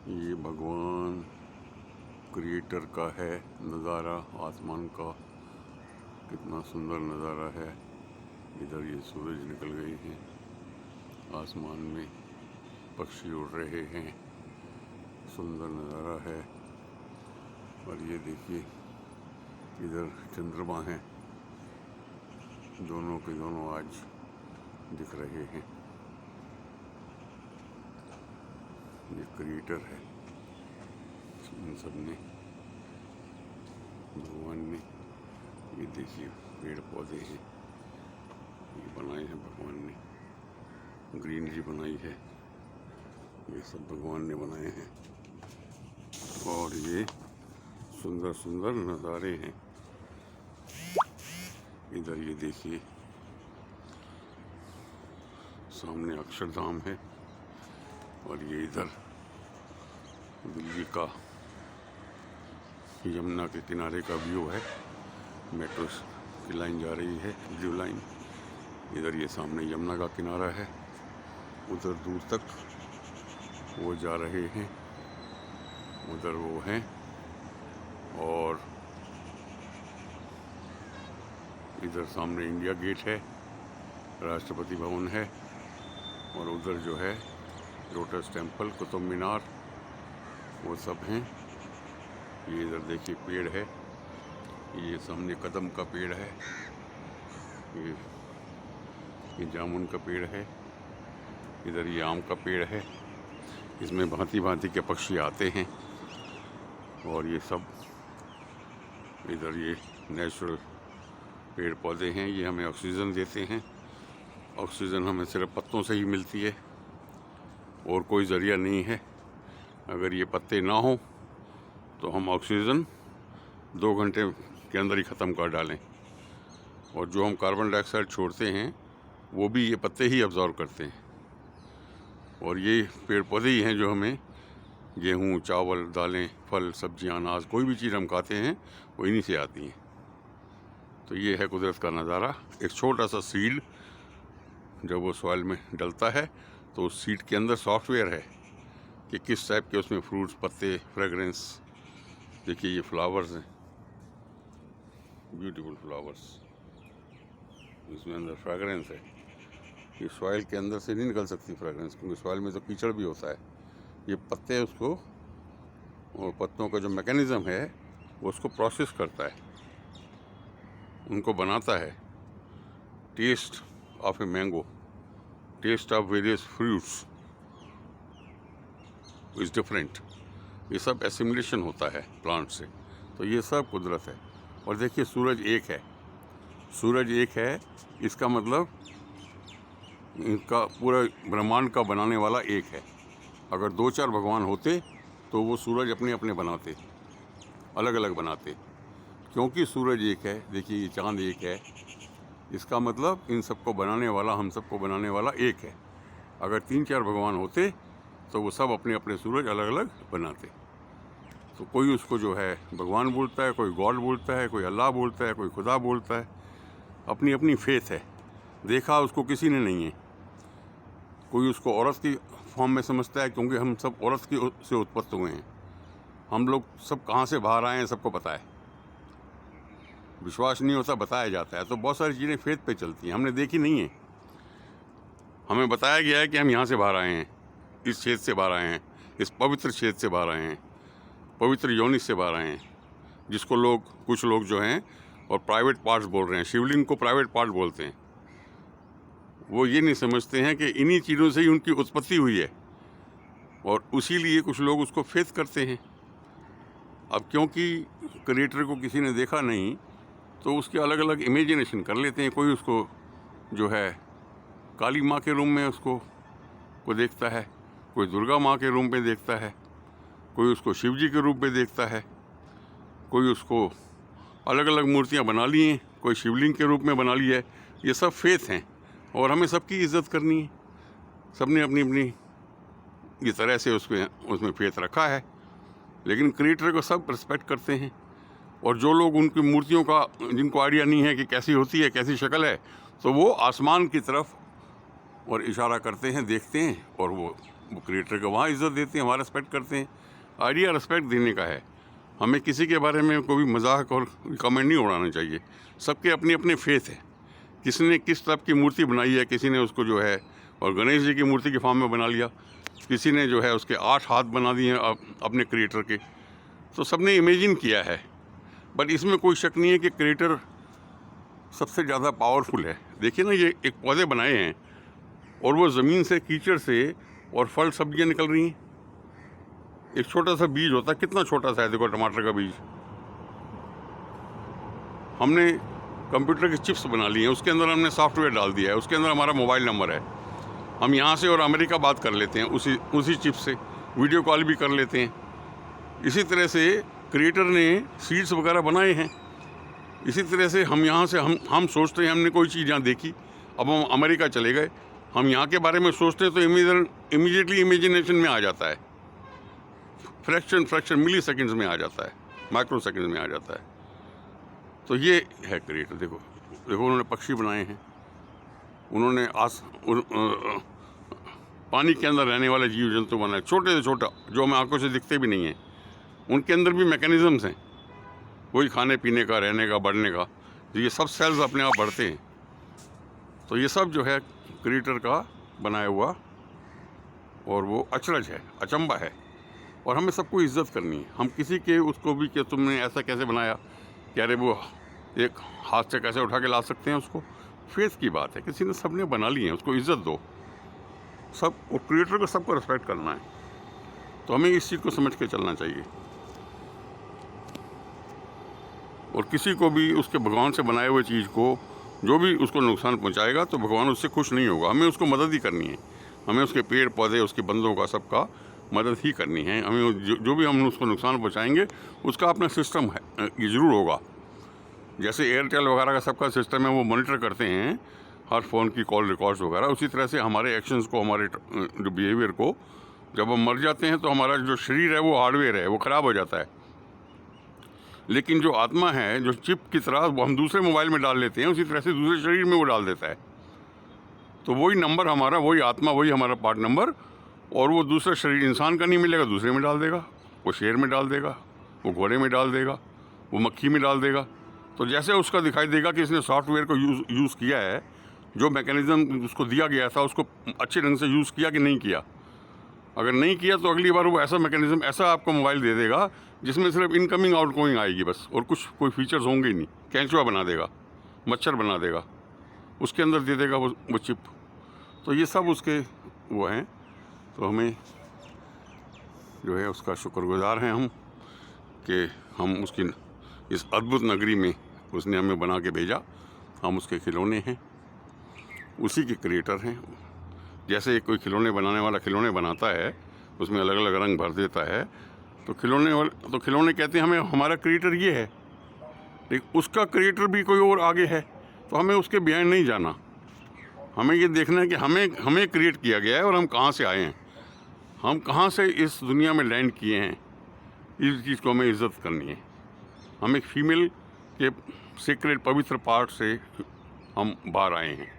ये भगवान क्रिएटर का है नज़ारा आसमान का। कितना सुंदर नज़ारा है। इधर ये सूरज निकल गई है, आसमान में पक्षी उड़ रहे हैं, सुंदर नज़ारा है। और ये देखिए इधर चंद्रमा है, दोनों के दोनों आज दिख रहे हैं। ये क्रिएटर है, इन सब ने, भगवान ने। ये देखिए पेड़ पौधे हैं, ये बनाए हैं भगवान ने, ग्रीनरी बनाई है, ये सब भगवान ने बनाए हैं। और ये सुंदर सुंदर नज़ारे हैं। इधर ये देखिए सामने अक्षरधाम है, और ये इधर दिल्ली का यमुना के किनारे का व्यू है। मेट्रो की लाइन जा रही है, ब्लू लाइन। इधर ये सामने यमुना का किनारा है, उधर दूर तक वो जा रहे हैं, उधर वो हैं। और इधर सामने इंडिया गेट है, राष्ट्रपति भवन है, और उधर जो है लोटस टेम्पल, कुतुब मीनार, वो सब हैं। ये इधर देखिए पेड़ है, ये सामने कदम का पेड़ है, ये जामुन का पेड़ है, इधर ये आम का पेड़ है। इसमें भांति भांति के पक्षी आते हैं। और ये सब इधर ये नेचुरल पेड़ पौधे हैं, ये हमें ऑक्सीजन देते हैं। ऑक्सीजन हमें सिर्फ पत्तों से ही मिलती है, और कोई ज़रिया नहीं है। अगर ये पत्ते ना हो तो हम ऑक्सीजन 2 घंटे के अंदर ही ख़त्म कर डालें। और जो हम कार्बन डाइऑक्साइड छोड़ते हैं वो भी ये पत्ते ही अब्जॉर्व करते हैं। और ये पेड़ पौधे ही हैं जो हमें गेहूँ, चावल, दालें, फल, सब्जियाँ, अनाज, कोई भी चीज़ हम खाते हैं वो इन्हीं से आती हैं। तो ये है कुदरत का नज़ारा। एक छोटा सा सीड जब वो सॉइल में डलता है तो उस सीड के अंदर सॉफ्टवेयर है कि किस टाइप के उसमें फ्रूट्स, पत्ते, फ्रेगरेंस। देखिए ये फ्लावर्स हैं, ब्यूटीफुल फ्लावर्स, इसमें अंदर फ्रेगरेंस है। ये सॉइल के अंदर से नहीं निकल सकती फ्रेगरेंस, क्योंकि सॉइल में तो कीचड़ भी होता है। ये पत्ते उसको, और पत्तों का जो मैकेनिज़्म है वो उसको प्रोसेस करता है, उनको बनाता है। Taste of a mango, taste of various fruits is different. ये सब एसिमुलेशन होता है प्लांट से। तो ये सब कुदरत है। और देखिए सूरज एक है, सूरज एक है, इसका मतलब इनका पूरा ब्रह्मांड का बनाने वाला एक है। अगर 2-4 भगवान होते तो वो सूरज अपने अपने बनाते, अलग अलग बनाते। क्योंकि सूरज एक है, देखिए ये चांद एक है, इसका मतलब इन सबको बनाने वाला, हम सबको बनाने वाला एक है। अगर 3-4 भगवान होते तो वो सब अपने अपने सूरज अलग अलग बनाते। तो कोई उसको जो है भगवान बोलता है, कोई गॉड बोलता है, कोई अल्लाह बोलता है, कोई खुदा बोलता है। अपनी अपनी फेथ है। देखा उसको किसी ने नहीं है। कोई उसको औरत की फॉर्म में समझता है, क्योंकि हम सब औरत की से उत्पन्न हुए हैं। हम लोग सब कहाँ से बाहर आए हैं सबको पता है। विश्वास नहीं होता, बताया जाता है। तो बहुत सारी चीज़ें फेथ पे चलती हैं, हमने देखी नहीं है। हमें बताया गया है कि हम यहाँ से बाहर आए हैं, इस क्षेत्र से बाहर आए हैं, इस पवित्र क्षेत्र से बाहर आए हैं, पवित्र योनि से बाहर आए हैं। जिसको लोग, कुछ लोग जो हैं और प्राइवेट पार्ट्स बोल रहे हैं, शिवलिंग को प्राइवेट पार्ट बोलते हैं। वो ये नहीं समझते हैं कि इन्हीं चीज़ों से ही उनकी उत्पत्ति हुई है, और उसी लिए कुछ लोग उसको फेथ करते हैं। अब क्योंकि क्रिएटर को किसी ने देखा नहीं, तो उसके अलग अलग इमेजिनेशन कर लेते हैं। कोई उसको जो है काली माँ के रूप में उसको देखता है, कोई दुर्गा माँ के रूप में देखता है, कोई उसको शिव जी के रूप में देखता है, कोई उसको अलग अलग मूर्तियाँ बना ली हैं, कोई शिवलिंग के रूप में बना ली है। ये सब फेथ हैं, और हमें सबकी इज्जत करनी है। सबने अपनी अपनी ये तरह से उसमें फेथ रखा है। लेकिन क्रिएटर को सब रिस्पेक्ट करते हैं। और जो लोग उनकी मूर्तियों का, जिनको आइडिया नहीं है कि कैसी होती है, कैसी शक्ल है, तो वो आसमान की तरफ और इशारा करते हैं, देखते हैं, और वो वो क्रिएटर का वहाँ इज़्ज़त देते हैं, वहाँ रिस्पेक्ट करते हैं। आइडिया रिस्पेक्ट देने का है। हमें किसी के बारे में कोई मजाक और कमेंट नहीं उड़ाना चाहिए। सबके अपनी अपने फेथ है। किसी ने किस टाइप की मूर्ति बनाई है, किसी ने उसको जो है और गणेश जी की मूर्ति के फॉर्म में बना लिया, किसी ने जो है उसके 8 हाथ बना दिए अपने क्रिएटर के। तो सबने इमेजिन किया है। बट इसमें कोई शक नहीं है कि क्रिएटर सबसे ज़्यादा पावरफुल है। देखिए ना, ये एक पौधे बनाए हैं और वो ज़मीन से, कीचड़ से और फल सब्जियां निकल रही हैं। एक छोटा सा बीज होता है, कितना छोटा सा है, देखो टमाटर का बीज। हमने कंप्यूटर की चिप्स बना ली हैं, उसके अंदर हमने सॉफ्टवेयर डाल दिया है, उसके अंदर हमारा मोबाइल नंबर है। हम यहाँ से और अमेरिका बात कर लेते हैं उसी चिप से, वीडियो कॉल भी कर लेते हैं। इसी तरह से क्रिएटर ने सीड्स वगैरह बनाए हैं। इसी तरह से हम यहाँ से हम सोचते हैं हमने कोई चीज़ यहाँ देखी, अब हम अमेरिका चले गए, हम यहाँ के बारे में सोचते हैं तो इमीडिएटली इमेजिनेशन में आ जाता है। फ्रैक्शन मिली सेकेंड्स में आ जाता है, माइक्रो सेकेंड्स में आ जाता है। तो ये है क्रिएटर। देखो उन्होंने पक्षी बनाए हैं, उन्होंने पानी के अंदर रहने वाले जीव जंतु बनाए, छोटे से छोटा, जो हमें आंखों से दिखते भी नहीं हैं। उनके अंदर भी मैकेनिज़म्स हैं, वही खाने पीने का, रहने का, बढ़ने का। ये सब सेल्स अपने आप बढ़ते हैं। तो ये सब जो है क्रिएटर का बनाया हुआ, और वो अचरज है, अचंबा है। और हमें सबको इज्जत करनी है। हम किसी के उसको भी कि तुमने ऐसा कैसे बनाया, क्या रे वो एक हाथ से कैसे उठा के ला सकते हैं उसको, फेथ की बात है। किसी ने, सबने बना ली है, उसको इज्जत दो। सब, और क्रिएटर को सबको रिस्पेक्ट करना है। तो हमें इस चीज़ को समझ के चलना चाहिए। और किसी को भी उसके भगवान से बनाए हुए चीज़ को जो भी उसको नुकसान पहुंचाएगा तो भगवान उससे खुश नहीं होगा। हमें उसको मदद ही करनी है। हमें उसके पेड़ पौधे, उसके बंदों का, सबका मदद ही करनी है। हमें जो भी हम उसको नुकसान पहुंचाएंगे उसका अपना सिस्टम है, ये ज़रूर होगा। जैसे एयरटेल वगैरह का सबका सिस्टम है, वो मॉनिटर करते हैं हर फ़ोन की कॉल रिकॉर्ड्स वगैरह। उसी तरह से हमारे एक्शंस को, हमारे जो बिहेवियर को, जब हम मर जाते हैं तो हमारा जो शरीर है, वो हार्डवेयर है, वो ख़राब हो जाता है। लेकिन जो आत्मा है, जो चिप की तरह वो हम दूसरे मोबाइल में डाल लेते हैं, उसी तरह से दूसरे शरीर में वो डाल देता है। तो वही नंबर हमारा, वही आत्मा, वही हमारा पार्ट नंबर, और वो दूसरा शरीर इंसान का नहीं मिलेगा, दूसरे में डाल देगा। वो शेर में डाल देगा, वो घोड़े में डाल देगा, वो मक्खी में डाल देगा। तो जैसे उसका दिखाई देगा कि इसने सॉफ्टवेयर को यूज़ किया है, जो मैकेनिज़्म उसको दिया गया था उसको अच्छे ढंग से यूज़ किया कि नहीं किया। अगर नहीं किया तो अगली बार वो ऐसा मैकेनिज़्म, ऐसा आपको मोबाइल दे देगा जिसमें सिर्फ इनकमिंग आउटगोइंग आएगी बस, और कोई फीचर्स होंगे ही नहीं। कैंचुआ बना देगा, मच्छर बना देगा, उसके अंदर दे देगा वो चिप। तो ये सब उसके वो हैं। तो हमें जो है उसका शुक्रगुजार हैं हम, कि हम उसकी इस अद्भुत नगरी में उसने हमें बना के भेजा। हम उसके खिलौने हैं, उसी के क्रिएटर हैं। जैसे कोई खिलौने बनाने वाला खिलौने बनाता है, उसमें अलग अलग रंग भर देता है, तो खिलौने कहते हैं हमें हमारा क्रिएटर ये है, लेकिन उसका क्रिएटर भी कोई और आगे है। तो हमें उसके बिहाइंड नहीं जाना, हमें ये देखना है कि हमें क्रिएट किया गया है और हम कहाँ से आए हैं, हम कहाँ से इस दुनिया में लैंड किए हैं। इस चीज़ को हमें इज्जत करनी है। हम एक फीमेल के सीक्रेट पवित्र पार्ट से हम बाहर आए हैं।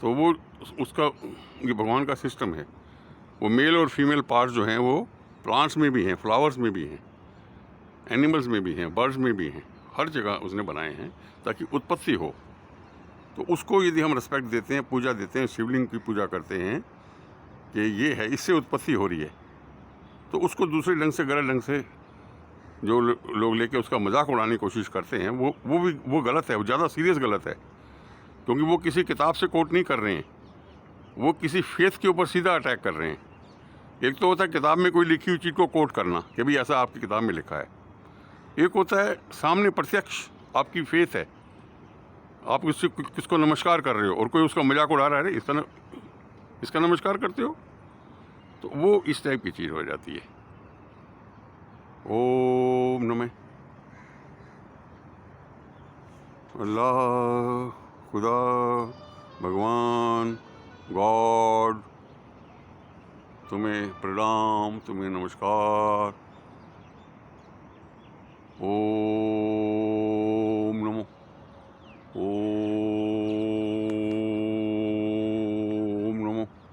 तो वो उसका, ये भगवान का सिस्टम है। वो मेल और फीमेल पार्ट्स जो हैं वो प्लांट्स में भी हैं, फ्लावर्स में भी हैं, एनिमल्स में भी हैं, बर्ड्स में भी हैं, हर जगह उसने बनाए हैं ताकि उत्पत्ति हो। तो उसको यदि हम रिस्पेक्ट देते हैं, पूजा देते हैं, शिवलिंग की पूजा करते हैं कि ये है, इससे उत्पत्ति हो रही है, तो उसको दूसरे ढंग से, गलत ढंग से जो लोग लेके उसका मजाक उड़ाने की कोशिश करते हैं, वो गलत है, वो ज़्यादा सीरियस गलत है। क्योंकि वो किसी किताब से कोट नहीं कर रहे हैं, वो किसी फेथ के ऊपर सीधा अटैक कर रहे हैं। एक तो होता है किताब में कोई लिखी हुई चीज़ को कोट करना कि भाई ऐसा आपकी किताब में लिखा है। एक होता है सामने प्रत्यक्ष आपकी फेथ है, आप किसको नमस्कार कर रहे हो और कोई उसका मजाक उड़ा रहा है, इसका नमस्कार करते हो, तो वो इस टाइप की चीज़ हो जाती है। ओम नमः अल्लाह, खुदा, भगवान, गॉड, तुम्हें प्रणाम, तुम्हें नमस्कार। ओम